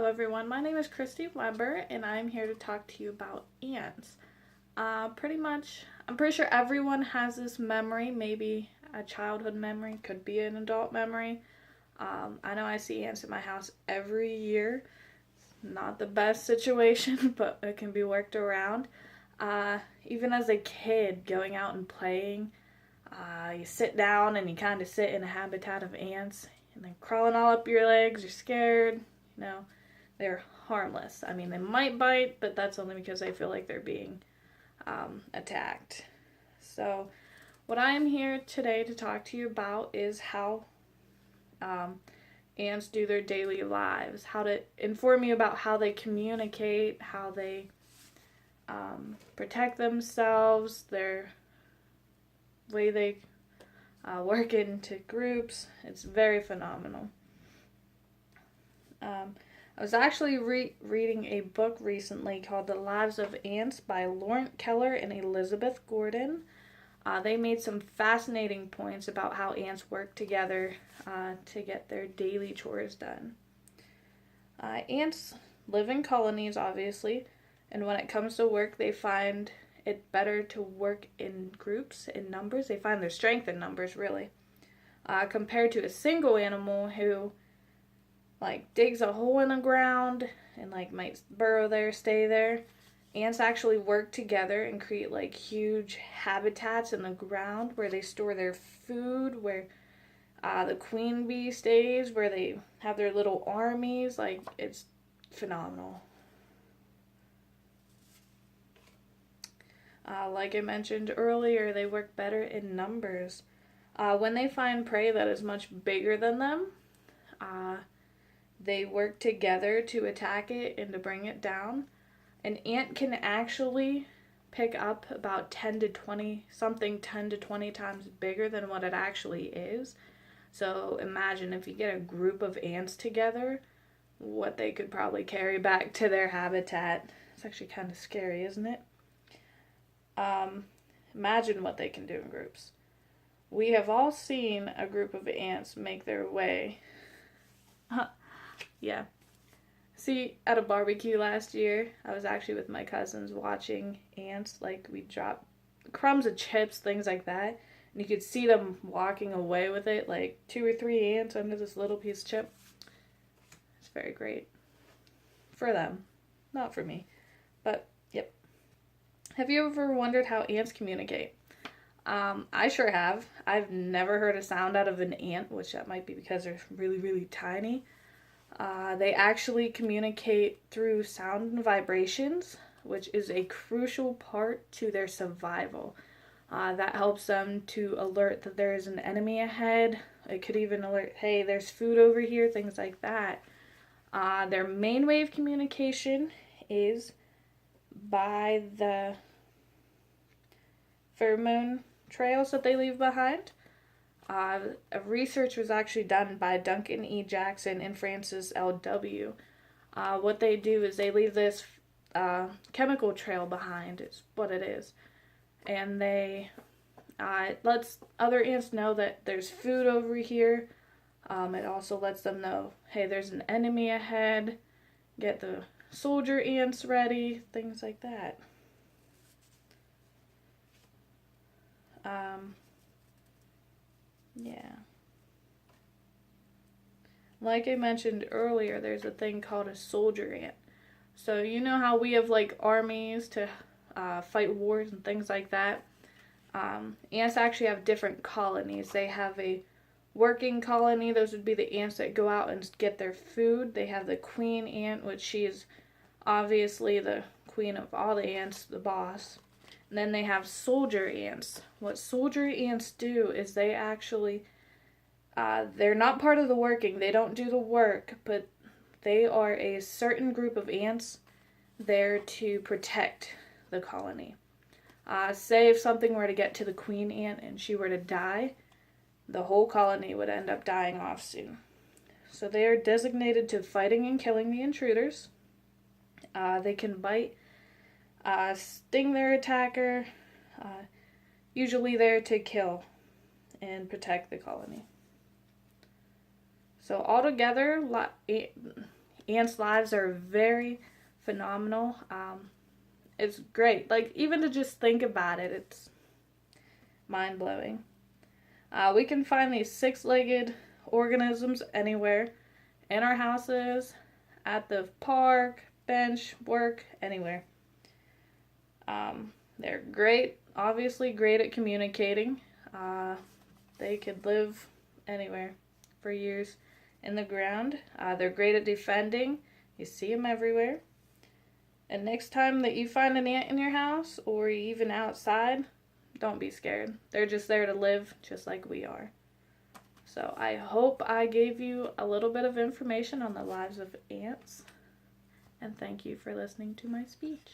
Hello everyone, my name is Christy Weber and I'm here to talk to you about ants. I'm pretty sure everyone has this memory, maybe a childhood memory, could be an adult memory. I know I see ants in my house every year. Not the best situation, but it can be worked around. Even as a kid, going out and playing, you sit down and you kind of sit in a habitat of ants and then crawling all up your legs, you're scared, you know. They're harmless. I mean, they might bite, but that's only because I feel like they're being attacked. So, what I am here today to talk to you about is how ants do their daily lives, how to inform you about how they communicate, how they protect themselves, their way they work into groups. It's very phenomenal. I was actually reading a book recently called The Lives of Ants by Laurent Keller and Elizabeth Gordon. They made some fascinating points about how ants work together to get their daily chores done. Ants live in colonies, obviously, and when it comes to work, they find it better to work in groups, in numbers. They find their strength in numbers, really, compared to a single animal who digs a hole in the ground and might burrow there, stay there. Ants actually work together and create huge habitats in the ground where they store their food, where the queen bee stays, where they have their little armies. It's phenomenal. Like I mentioned earlier, they work better in numbers. When they find prey that is much bigger than them, they work together to attack it and to bring it down. An ant can actually pick up about 10 to 20 times bigger than what it actually is. So imagine if you get a group of ants together, what they could probably carry back to their habitat. It's actually kind of scary, isn't it? Imagine what they can do in groups. We have all seen a group of ants make their way. Yeah. See, at a barbecue last year, I was actually with my cousins watching ants. We drop crumbs of chips, things like that. And you could see them walking away with it, 2 or 3 ants under this little piece of chip. It's very great. For them. Not for me. But, yep. Have you ever wondered how ants communicate? I sure have. I've never heard a sound out of an ant, which that might be because they're really, really tiny. They actually communicate through sound and vibrations, which is a crucial part to their survival. That helps them to alert that there is an enemy ahead. It could even alert, hey, there's food over here, things like that. Their main way of communication is by the pheromone trails that they leave behind. Research was actually done by Duncan E. Jackson and Francis L.W. What they do is they leave this chemical trail behind, is what it is. And it lets other ants know that there's food over here. It also lets them know, hey, there's an enemy ahead. Get the soldier ants ready, things like that. Yeah. Like I mentioned earlier, there's a thing called a soldier ant. So you know how we have armies to fight wars and things like that? Ants actually have different colonies. They have a working colony. Those would be the ants that go out and get their food. They have the queen ant, which she is obviously the queen of all the ants, the boss. And then they have soldier ants. What soldier ants do is they actually, they're not part of the working. They don't do the work, but they are a certain group of ants there to protect the colony. Say if something were to get to the queen ant and she were to die, the whole colony would end up dying off soon. So they are designated to fighting and killing the intruders. They can bite, sting their attacker, usually there to kill and protect the colony. So altogether, ants' lives are very phenomenal. It's great. Like, even to just think about it, it's mind-blowing. We can find these six-legged organisms anywhere, in our houses, at the park, bench, work, anywhere. They're great, obviously great at communicating. They could live anywhere for years in the ground. They're great at defending. You see them everywhere. And next time that you find an ant in your house or even outside, don't be scared. They're just there to live just like we are. So I hope I gave you a little bit of information on the lives of ants. And thank you for listening to my speech.